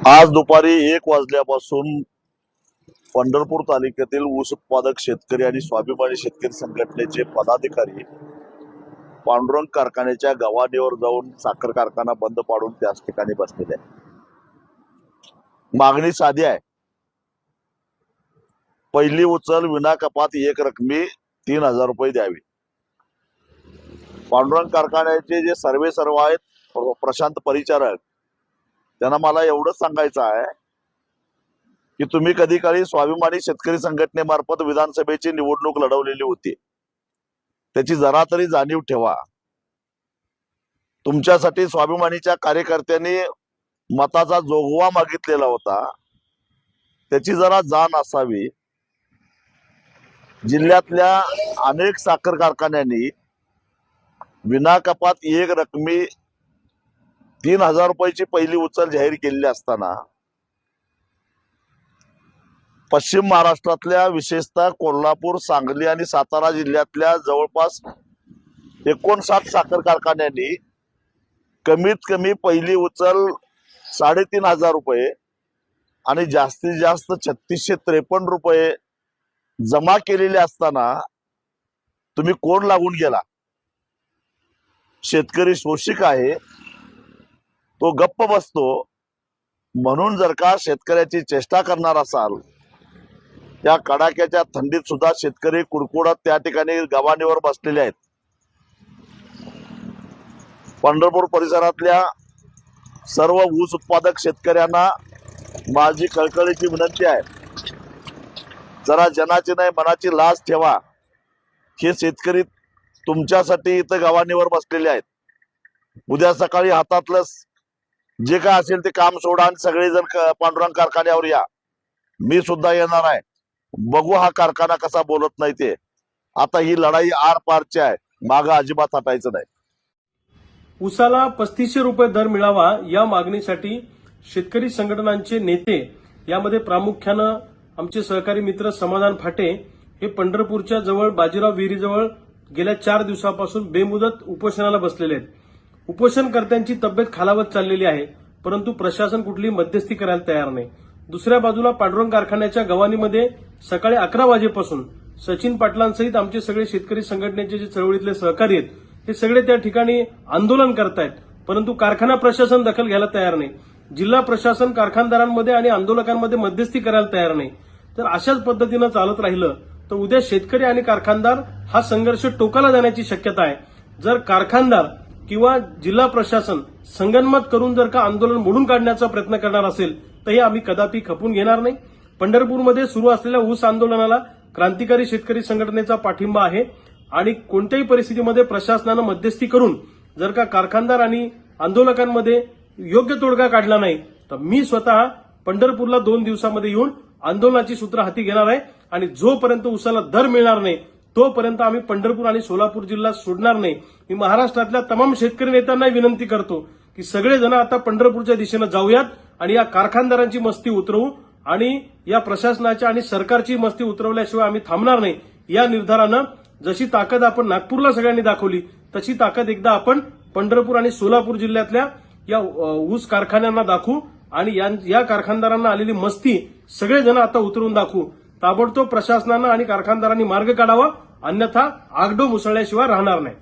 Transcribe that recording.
आज दुपारी 1 वाजल्यापासून पंढरपूर तालुक्यातील ऊस उत्पादक शेतकरी आणि स्वाभिमानी शेतकरी संघटनेचे पदाधिकारी पांडुरंग कारखान्याच्या गव्हाणीवर जाऊन साखर कारखाना बंद पाडून त्याच ठिकाणी बसलेले आहे। मागणी साधी आहे, पहिली उचल विना कपात एक रकमी 3000 रुपये द्यावी। पांडुरंग कारखान्याचे जे सर्व आहेत प्रशांत परिचारक, त्यांना मला एवढंच सांगायचं आहे की तुम्ही कधी काळी स्वाभिमानी शेतकरी संघटनेमार्फत विधानसभेची निवडणूक लढवलेली होती, त्याची जरा तरी जाणीव ठेवा। तुमच्यासाठी स्वाभिमानीच्या कार्यकर्त्यांनी मताचा जोगवा मागितलेला होता, त्याची जरा जाण असावी। जिल्ह्यातल्या अनेक साखर कारखान्यांनी विना कपात एक रकमी 3000 रुपयाची पहिली उचल जाहीर केलेली असताना पश्चिम महाराष्ट्रातल्या विशेषतः कोल्हापूर, सांगली आणि सातारा जिल्ह्यातल्या जवळपास 59 साखर कारखान्यांनी कमीत कमी पहिली उचल 3500 रुपये आणि जास्तीत जास्त 3653 रुपये जमा केलेले असताना तुम्ही कोण लागून गेला? शेतकरी शोषिक आहे, तो गप्प बसतो। म्हणून जर का शेतकऱ्याची चेष्टा करणार असाल, त्या कडाक्याच्या थंडीत सुद्धा शेतकरी कुडकुडत त्या ठिकाणी गव्हाणीवर बसलेले आहेत। पंढरपूर परिसरातल्या सर्व ऊस उत्पादक शेतकऱ्यांना माझी कळकळीची विनंती आहे, जरा जनाची नाही मनाची लाज ठेवा। हे शेतकरी तुमच्यासाठी इथं गव्हाणीवर बसलेले आहेत। उद्या सकाळी हातातलं जे काय असेल ते काम सोडा आणि सगळेजण पांडुरंग कारखान्यावर या। मी सुद्धा येणार आहे, बघू हा कारखाना कसा बोलत नाही ते। आता ही लढाई आर पारची आहे, मागं अजिबात हटायचं नाही। उसाला 3500 रुपये दर मिळावा या मागणीसाठी शेतकरी संघटनांचे नेते, यामध्ये प्रामुख्यानं आमचे सहकारी मित्र समाधान फाटे हे पंढरपूरच्या जवळ बाजीराव विहिरीजवळ गेल्या 4 दिवसापासून बेमुदत उपोषणाला बसलेले आहेत। उपोषणकर्त्यांची तब्येत खालावत चाललेली आहे, परंतु प्रशासन कुठली मध्यस्थी करायला तयार नाही। दुसऱ्या बाजूला पांडुरंग कारखान्याच्या गव्हाणीमध्ये सकाळी 11 वाजेपासून सचिन पाटलांसहित आमचे सगळे शेतकरी संघटनेचे जे चळवळीतले सहकारी आहेत, हे सगळे त्या ठिकाणी आंदोलन करतायत, परंतु कारखाना प्रशासन दखल घ्यायला तयार नाही। जिल्हा प्रशासन कारखानदारांमध्ये आणि आंदोलकांमध्ये मध्यस्थी करायला तयार नाही। तर अशाच पद्धतीनं चालत राहिलं तर उद्या शेतकरी आणि कारखानदार हा संघर्ष टोकाला जाण्याची शक्यता आहे। जर कारखानदार किंवा जिल्हा प्रशासन संगनमत करून जर का आंदोलन मोडून काढण्याचा प्रयत्न करणार असेल तर हे आम्ही कदापि खपून घेणार नाही। पंढरपूरमध्ये सुरू असलेल्या ऊस आंदोलनाला क्रांतिकारी शेतकरी संघटनेचा पाठिंबा आहे आणि कोणत्याही परिस्थितीमध्ये प्रशासनानं मध्यस्थी करून जर का कारखानदार आणि आंदोलकांमध्ये योग्य तोडगा काढला नाही तर मी स्वतः पंढरपूरला 2 दिवसामध्ये येऊन आंदोलनाची सूत्र हाती घेणार आहे आणि जोपर्यंत उसाला दर मिळणार नाही तोपर्यंत आम्ही पंढरपूर आणि सोलापूर जिल्हा सोडणार नाही। मी महाराष्ट्रातल्या तमाम शेतकरी नेत्यांना विनंती करतो की सगळेजण आता पंढरपूरच्या दिशेने जाऊयात आणि या कारखानदारांची मस्ती उतरवू आणि या प्रशासनाच्या आणि सरकारची मस्ती उतरवल्याशिवाय आम्ही थांबणार नाही। या निर्धारानं जशी ताकद आपण नागपूरला सगळ्यांनी दाखवली तशी ताकद एकदा आपण पंढरपूर आणि सोलापूर जिल्ह्यातल्या या ऊस कारखान्यांना दाखवू आणि या कारखानदारांना आलेली मस्ती सगळेजण आता उतरवून दाखवू। ताबडतोब प्रशासनानं आणि कारखानदारांनी मार्ग काढावा, अन्यथा आगडो मुसळल्याशिवाय राहणार नाही।